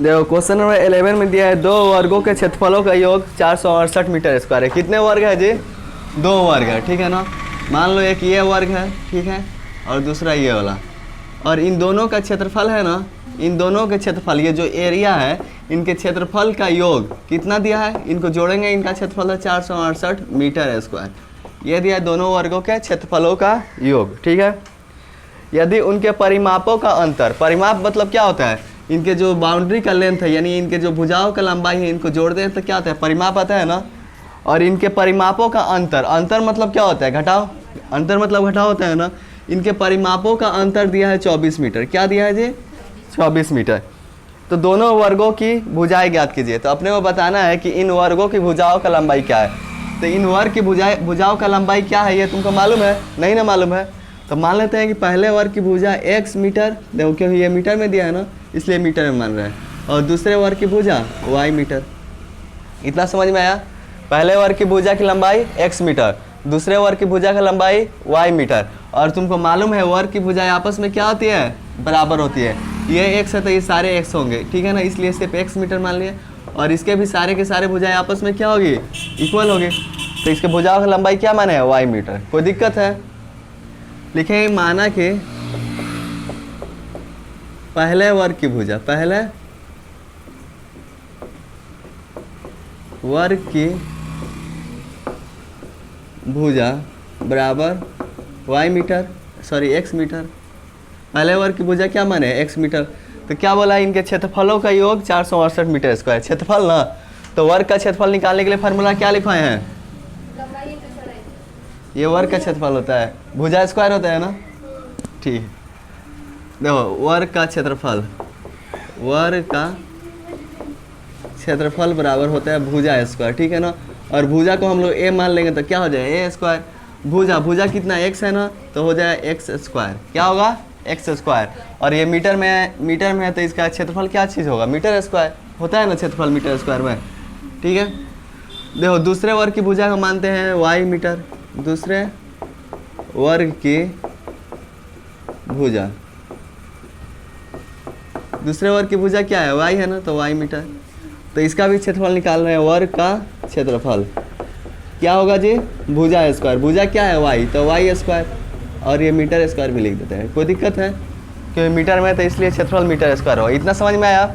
देखो question number 11 में दिया है दो वर्गों के क्षेत्रफलों का योग 468 मीटर स्क्वायर है। कितने वर्ग है जी? दो वर्ग है, ठीक है ना। मान लो एक ये वर्ग है, ठीक है, और दूसरा ये वाला, और इन दोनों का क्षेत्रफल है ना, इन दोनों के क्षेत्रफल, ये जो एरिया है इनके क्षेत्रफल का योग कितना दिया है, इनको जोड़ेंगे, इनका क्षेत्रफल है 468 मीटर स्क्वायर। ये दिया है दोनों वर्गों के क्षेत्रफलों का योग, ठीक है। यदि उनके परिमापों का अंतर, परिमाप मतलब क्या होता है, इनके जो बाउंड्री का लेंथ है यानी इनके जो भुजाओं का लंबाई है, इनको जोड़ दें तो क्या होता है, परिमाप आता है ना। और इनके परिमापों का अंतर, अंतर मतलब क्या होता है, घटाव, अंतर मतलब घटाव होता है ना। इनके परिमापों का अंतर दिया है 24 मीटर। क्या दिया है जी? 24 मीटर। तो दोनों वर्गों की भुजाएं ज्ञात कीजिए। तो अपने को बताना है कि इन वर्गों की भुजाओं का लंबाई क्या है। तो इन वर्ग की भुजाओं का लंबाई क्या है, ये तुमको मालूम है? नहीं ना मालूम है तो मान लेते हैं कि पहले वर्ग की भुजा x मीटर, देखो क्योंकि ये मीटर में दिया है ना इसलिए मीटर में मान रहे हैं, और दूसरे वर्ग की भुजा y मीटर। इतना समझ में आया? पहले वर्ग की भुजा की लंबाई x मीटर, दूसरे वर्ग की भुजा की लंबाई y मीटर। और तुमको मालूम है वर्ग की भुजाएं आपस में क्या होती है, बराबर होती है। ये x है तो ये सारे x होंगे, ठीक है ना, इसलिए सिर्फ x मीटर मान लिए। और इसके भी सारे के सारे भुजाएं आपस में क्या होगी, इक्वल होगी। तो इसके भुजाओं की लंबाई क्या माने है, y मीटर। कोई दिक्कत है? लिखेंगे माना कि पहले वर्ग की भुजा, पहले वर्ग की भुजा बराबर y metre, sorry x metre. पहले वर्ग की भुजा क्या माने, x मीटर। तो क्या बोला, इनके क्षेत्रफलों का योग 468 मीटर स्क्वायर। क्षेत्रफल ना, तो वर्ग का क्षेत्रफल निकालने के लिए फार्मूला क्या लिखवाए हैं, ये वर्ग का क्षेत्रफल होता है, भुजा स्क्वायर होता है ना, ठीक। देखो वर्ग का क्षेत्रफल, वर्ग का क्षेत्रफल बराबर होता है भुजा स्क्वायर, ठीक है ना। और भुजा को हम लोग a मान लेंगे तो क्या हो जाए, a स्क्वायर। भुजा कितना x है ना, तो हो जाए x स्क्वायर। क्या होगा, x स्क्वायर। और ये मीटर में है तो इसका क्षेत्रफल क्या चीज़ होगा, मीटर स्क्वायर होता है ना क्षेत्रफल मीटर स्क्वायर में, ठीक है। देखो दूसरे वर्ग की भुजा को मानते हैं y मीटर, दूसरे वर्ग की भुजा, दूसरे वर्ग की भुजा क्या है, y है ना, तो y मीटर। तो इसका भी क्षेत्रफल निकाल रहे हैं, वर्ग का क्षेत्रफल क्या होगा जी, भुजा स्क्वायर। भुजा क्या है, y, तो y स्क्वायर, और ये मीटर स्क्वायर भी लिख देते हैं। कोई दिक्कत है? क्योंकि मीटर में तो इसलिए क्षेत्रफल मीटर स्क्वायर होगा। इतना समझ में आया?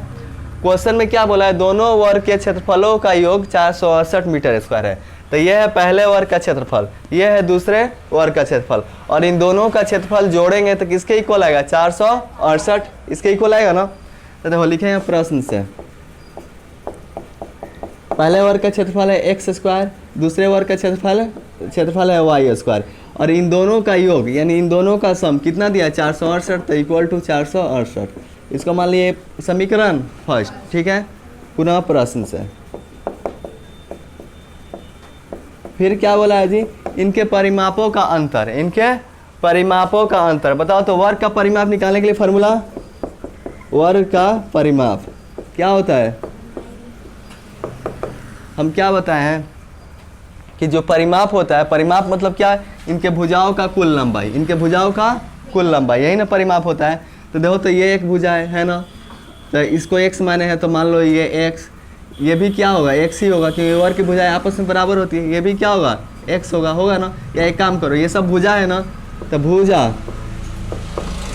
क्वेश्चन में क्या बोला है, दोनों वर्ग के क्षेत्रफलों का योग 468 मीटर स्क्वायर है। तो यह है पहले वर्ग का क्षेत्रफल, यह है दूसरे वर्ग का क्षेत्रफल, और इन दोनों का क्षेत्रफल जोड़ेंगे तो किसके इक्वल आएगा, 468, इसके इक्वल आएगा ना। तो देखो लिखेंगे प्रश्न से, पहले वर्ग का क्षेत्रफल है x स्क्वायर, दूसरे वर्ग का क्षेत्रफल है y स्क्वायर, और इन दोनों का योग यानी इन दोनों का सम कितना दिया, 468, तो इक्वल टू 468। इसको मान लिए समीकरण फर्स्ट, ठीक है। पुनः प्रश्न से फिर क्या बोला है जी, इनके परिमापों का अंतर, इनके परिमापों का अंतर बताओ। तो वर्ग का परिमाप निकालने के लिए फॉर्मूला, वर्ग का परिमाप क्या होता है, हम क्या बताए हैं कि जो परिमाप होता है, परिमाप मतलब क्या है, इनके भुजाओं का कुल लंबाई, इनके भुजाओं का कुल लंबाई, यही ना परिमाप होता है। तो देखो तो ये एक भुजा है ना, तो इसको x माने हैं तो मान लो ये x, ये भी क्या होगा, x ही होगा क्योंकि वर्ग की भुजाएं आपस में बराबर होती है। ये भी क्या होगा, x होगा ना। या एक काम करो, ये सब भुजा है ना, तो भुजा,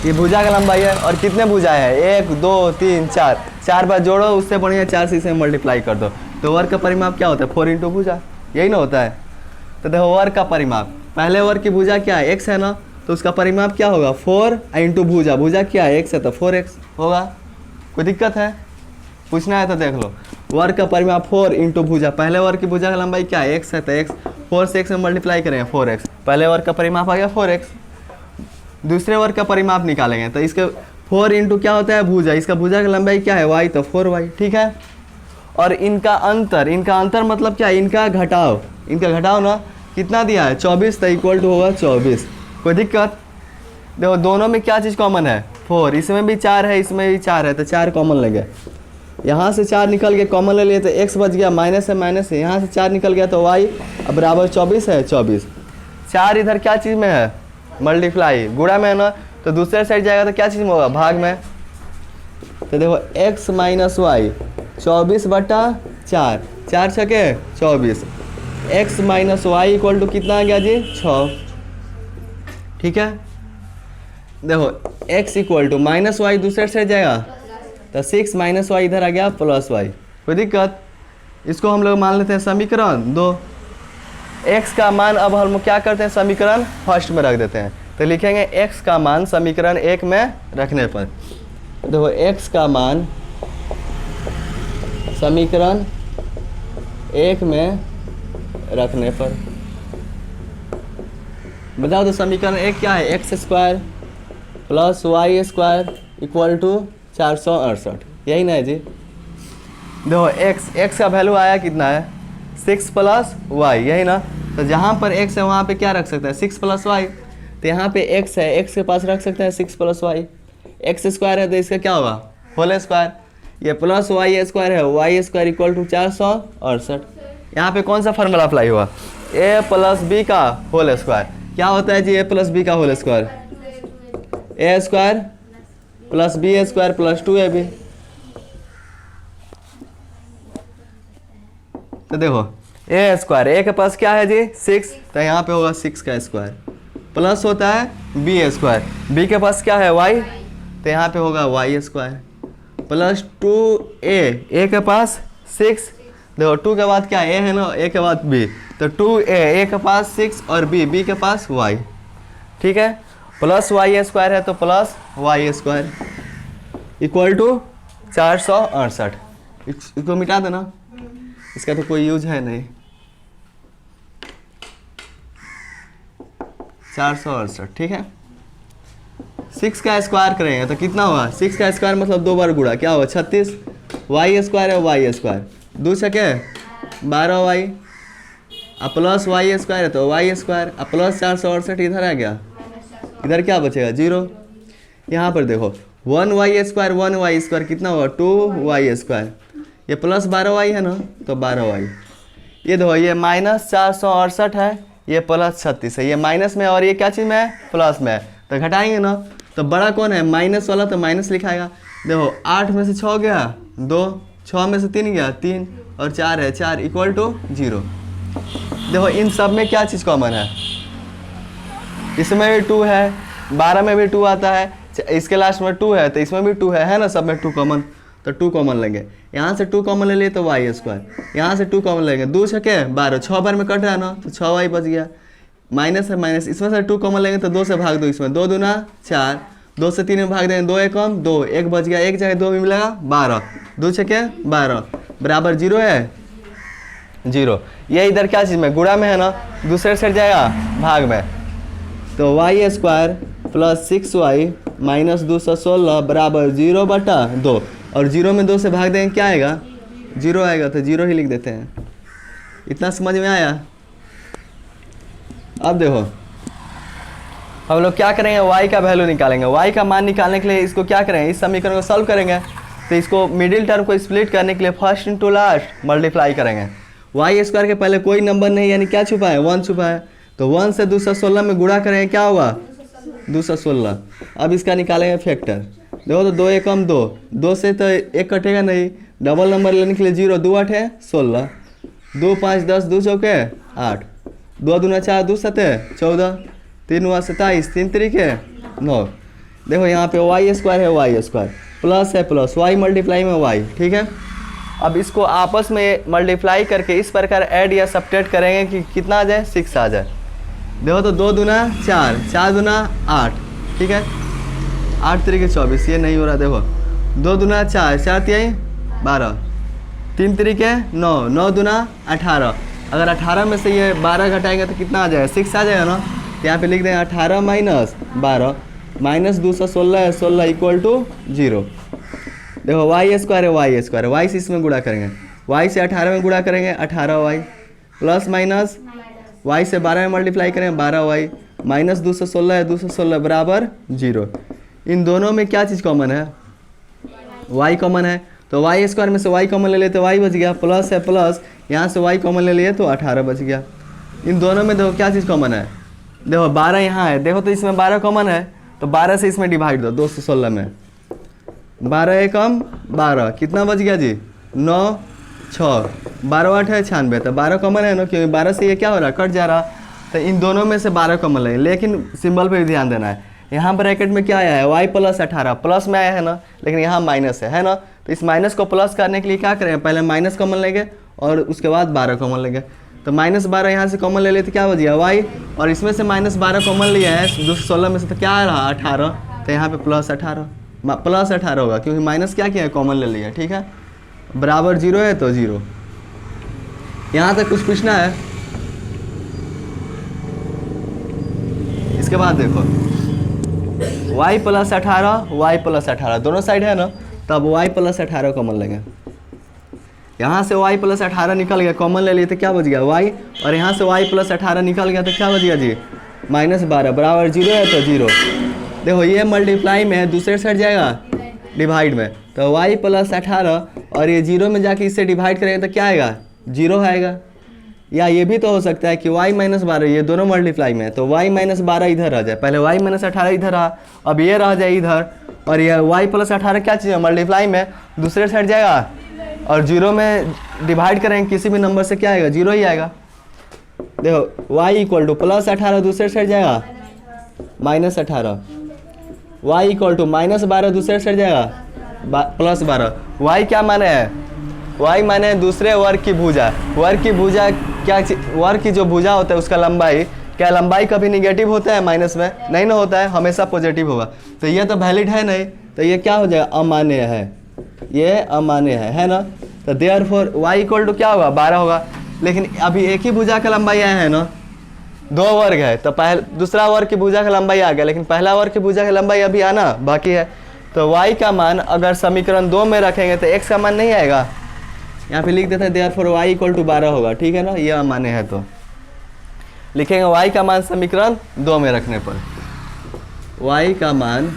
ये भुजा का लंबाई है, और कितने भुजा है, 1 2 3 4, 4 बार जोड़ो, उससे बढ़िया 4 से इसे मल्टीप्लाई कर दो। तो वर्ग का परिमाप क्या होता है, 4 इंटू भुजा, यही ना होता है। तो देखो वर्ग का परिमाप, पहले वर्ग की भुजा क्या है, x है ना, तो उसका परिमाप क्या होगा, 4 इंटू भुजा, भुजा क्या है, x है तो 4x होगा। कोई दिक्कत है, पूछना है तो देख लो। वर्ग का परिमाप 4 इंटू भुजा, पहले वर्ग की भुजा का लंबाई क्या है, x है तो x, 4 से x में मल्टीप्लाई करेंगे 4x, पहले वर्ग का परिमाप आ गया 4x। दूसरे वर्ग का परिमाप निकालेंगे तो इसके 4 इंटू क्या होता है, भुजा, इसका भुजा की लंबाई क्या है, y, तो 4y, ठीक है। और इनका अंतर मतलब क्या है, इनका घटाव ना कितना दिया है, 24, तो इक्वल टू होगा 24। कोई दिक्कत? देखो दोनों में क्या चीज़ कॉमन है, 4, इसमें भी 4 है, इसमें भी 4 है, तो 4 कॉमन लगे। यहाँ से 4 निकल गया, कॉमन ले लिए तो x बच गया, माइनस है, यहाँ से 4 निकल गया तो y बराबर 24 है, 24। 4 इधर क्या चीज़ में है, मल्टीप्लाई, गुणा में है ना, तो दूसरे साइड जाएगा तो क्या चीज़ में होगा, भाग में। तो देखो x माइनस वाई 24/4, 4 छके 24, x minus y equal to कितना आ गया जी 6। ठीक है, देखो x equal to minus y दूसरे से जाएगा तो 6 माइनस वाई इधर आ गया प्लस वाई, कोई दिक्कत। इसको हम लोग मान लेते हैं समीकरण 2। x का मान अब हम क्या करते हैं समीकरण फर्स्ट में रख देते हैं, तो लिखेंगे x का मान समीकरण 1 में रखने पर, देखो x का मान समीकरण 1 में रखने पर, बताओ तो समीकरण 1 क्या है, x square plus y square equal to 468, यही ना है जी। देखो x का वैल्यू आया कितना है 6 प्लस वाई, यही ना। तो जहाँ पर x है वहाँ पे क्या रख सकते हैं 6 प्लस वाई, तो यहाँ पे x है, x के पास रख सकते हैं 6 प्लस वाई। एक्स स्क्वायर है तो इसका क्या होगा होल स्क्वायर, ये प्लस वाई स्क्वायर है, वाई स्क्वायर इक्वल टू 468। यहाँ पे कौन सा फार्मूला अप्लाई हुआ, a प्लस बी का होल स्क्वायर, क्या होता है जी a प्लस बी का whole square, a square plus B square plus 2ab। तो देखो a स्क्वायर, a के पास क्या है जी 6, तो यहाँ पे होगा 6 का स्क्वायर, प्लस होता है b स्क्वायर, b के पास क्या है y, तो यहाँ पे होगा y स्क्वायर प्लस 2a के पास 6, देखो 2 के बाद क्या a है ना, a के बाद b, तो 2a के पास 6 और b के पास y। ठीक है, प्लस y स्क्वायर है तो plus y square equal to 468। इसको मिटा देना, इसका तो कोई यूज है नहीं। 468, ठीक है। 6 का स्क्वायर करेंगे तो कितना होगा, 6 का स्क्वायर मतलब 2 बार गुणा, क्या होगा 36, वाई स्क्वायर है वाई स्क्वायर, 2 छके 12 वाई, अब प्लस वाई स्क्वायर है तो वाई स्क्वायर, अब प्लस 468 इधर आ गया, इधर क्या बचेगा 0। यहाँ पर देखो 1 वाई स्क्वायर कितना होगा 2 वाई स्क्वायर, ये प्लस 12 वाई है ना तो 12 वाई, ये देखो ये माइनस 468 है, ये प्लस 36 है, ये माइनस में और ये क्या चीज़ में है प्लस में है, तो घटाएंगे ना, तो बड़ा कौन है माइनस वाला, तो माइनस लिखाएगा। देखो 8 में से 6 गया 2, 6 में से 3 गया 3 और 4 है 4 इक्वल टू 0। देखो इन सब में क्या चीज़ कॉमन है, इसमें भी 2 है, 12 में भी 2 आता है, इसके लास्ट में 2 है तो इसमें भी 2 है ना, सब में 2 कॉमन, तो 2 कॉमन लेंगे, यहाँ से 2 कॉमन ले लिए तो वाई स्क्वायर, यहाँ से 2 कॉमन लेंगे, 2 छके 12, 6 बार में कट रहा है ना तो 6 वाई बच गया, माइनस है माइनस, इसमें से 2 कॉमन लेंगे तो 2 से भाग दो, इसमें 2 दूना 4, 2 से 3 में भाग देंगे 2 एकम 2, 1 बच गया, 1 जगह 2 में मिलेगा 12, 2 छके 12 बराबर 0 है 0। ये इधर क्या चीज़ में गुणा में है ना, दूसरे साइड जाएगा भाग में, तो Y square plus 6y minus 216 बराबर 0/2, और 0 में 2 से भाग देंगे क्या आएगा 0 आएगा, तो 0 ही लिख देते हैं। इतना समझ में आया। अब देखो हम लोग क्या करेंगे, y का वैल्यू निकालेंगे, y का मान निकालने के लिए इसको क्या करेंगे, इस समीकरण को सॉल्व करेंगे, तो इसको मिडिल टर्म को स्प्लिट करने के लिए फर्स्ट इंटू लास्ट मल्टीप्लाई करेंगे। वाई स्क्वायर के पहले कोई नंबर नहीं, यानी क्या छुपा है 1 छुपा है, तो 1 से 216 में गुणा करेंगे क्या होगा 216। अब इसका निकालेंगे फैक्टर, देखो तो 2 एकम 2, 2 से तो 1 कटेगा नहीं, डबल नंबर लेने के लिए 0, 2 8 है 16, 2 5 10, 2 चौके 8, 2 दूना 4, 2 7 14, 3 हुआ 27, 3 तरीके 9। देखो यहाँ पे वाई स्क्वायर है वाई स्क्वायर, प्लस है प्लस, वाई मल्टीप्लाई में वाई, ठीक है। अब इसको आपस में मल्टीप्लाई करके इस प्रकार ऐड या सब्ट्रैक्ट करेंगे कि कितना आ जाए 6 आ जाए। देखो तो 2 दूना 4, 4 दूना 8, ठीक है, 8 तरीके 24, ये नहीं हो रहा, देखो 2 दूना 4, 4 तिहाई 12, 3 तरीके 9, 9 दूना 18, अगर 18 में से ये 12 घटाएंगे तो कितना आ जाएगा 6 आ जाएगा ना, तो यहाँ पे लिख देंगे 18 माइनस 12 माइनस 216 है 16 इक्वल टू 0। देखो वाई स्क्वायर है वाई स्क्वायर, वाई से इसमें गुणा करेंगे, वाई से 18 में गुणा करेंगे 18y प्लस माइनस वाई से 12 में मल्टीप्लाई करेंगे 12y माइनस 216 है 216 बराबर 0। इन दोनों में क्या चीज़ कॉमन है y कॉमन है, तो वाई स्क्वायर में से y कॉमन ले लिए तो y बच गया, प्लस है प्लस, यहाँ से y कॉमन ले लिए तो 18 बच गया। इन दोनों में देखो क्या चीज़ कॉमन है, देखो 12 यहाँ है, देखो तो इसमें 12 कॉमन है, तो 12 से इसमें डिवाइड दो 216 में, 12 एकम 12, कितना बच गया जी 9 6, 12 8 है 96, तो 12 कॉमन है ना, क्योंकि 12 से ये क्या हो रहा है कट जा रहा, तो इन दोनों में से 12 कॉमन लगे। लेकिन सिंबल पे भी ध्यान देना है, यहाँ ब्रैकेट में क्या आया है y प्लस 18, प्लस में आया है ना, लेकिन यहाँ माइनस है ना, तो इस माइनस को प्लस करने के लिए क्या करें, पहले माइनस कॉमन लेंगे और उसके बाद 12 कॉमन लेंगे। तो -12 यहाँ से कॉमन ले लेते क्या बच गया y, और इसमें से -12 कॉमन लिया है 216 में से, तो क्या आ रहा 18, तो यहाँ पे +18 होगा, क्योंकि माइनस क्या किया है कॉमन ले लिया। ठीक है, बराबर 0 है तो 0। यहाँ तक कुछ पूछना है? इसके बाद देखो y प्लस 18 दोनों साइड है ना, तब y प्लस 18 कॉमन लेंगे। यहाँ से y प्लस 18 निकल गया, कॉमन ले लिए तो क्या बच गया y, और यहाँ से y प्लस 18 निकल गया तो क्या बच गया जी -12, बराबर 0 है तो 0। देखो ये मल्टीप्लाई में है, दूसरे साइड जाएगा डिवाइड में, तो y प्लस 18 और ये 0 में जाके इससे डिवाइड करेंगे तो क्या आएगा 0 आएगा। या ये भी तो हो सकता है कि y -12, ये दोनों मल्टीप्लाई में है तो y -12 इधर आ जाए, पहले y -18 इधर रहा, अब ये रह जाए इधर, और ये y प्लस 18 क्या चीज़ है मल्टीप्लाई में, दूसरे साइड जाएगा और 0 में डिवाइड करेंगे किसी भी नंबर से क्या आएगा 0 ही आएगा। देखो y इक्वल टू प्लस 18 दूसरे साइड जाएगा -18, y इक्वल टू -12 दूसरे साइड जाएगा +12। y क्या माने है, y माने दूसरे वर्ग की भुजा। वर्ग की भुजा क्या, वर्ग की जो भुजा होता है उसका लंबाई, क्या लंबाई कभी निगेटिव होता है माइनस में, नहीं ना होता है, हमेशा पॉजिटिव होगा। तो ये तो वैलिड है नहीं, तो ये क्या हो जाएगा अमान्य है, ये अमान्य है ना। तो देयरफॉर y इक्वल टू क्या होगा 12 होगा। लेकिन अभी एक ही भुजा का लंबाई आया है ना, 2 वर्ग है, तो दूसरा वर्ग की भुजा का लंबाई आ गया, लेकिन पहला वर्ग की भुजा का लंबाई अभी आना बाकी है। तो y का मान अगर समीकरण 2 में रखेंगे तो x का मान नहीं आएगा, यहाँ पे लिख देते हैं देयरफॉर y इक्वल टू 12 होगा। ठीक है ना, ये अमान्य है तो लिखेंगे y का मान समीकरण 2 में रखने पर, y का मान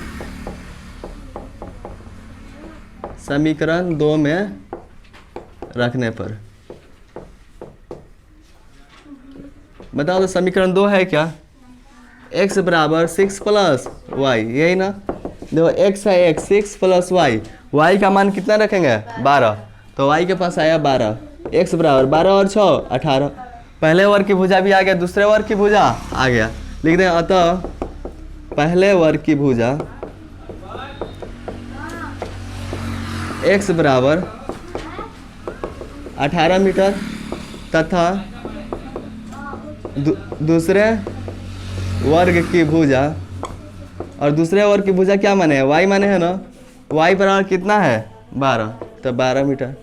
समीकरण 2 में रखने पर। बताओ तो समीकरण 2 है क्या, x बराबर 6 प्लस y, यही ना। देखो x है x, 6 प्लस y का मान कितना रखेंगे 12, तो y के पास आया 12, x बराबर 12 और 6 18। पहले वर्ग की भुजा भी आ गया, दूसरे वर्ग की भुजा आ गया, लिख दें अतः पहले वर्ग की भुजा x बराबर 18 मीटर तथा दूसरे वर्ग की भुजा, और दूसरे वर्ग की भुजा क्या माने है y माने है ना, y बराबर कितना है 12, तो 12 मीटर।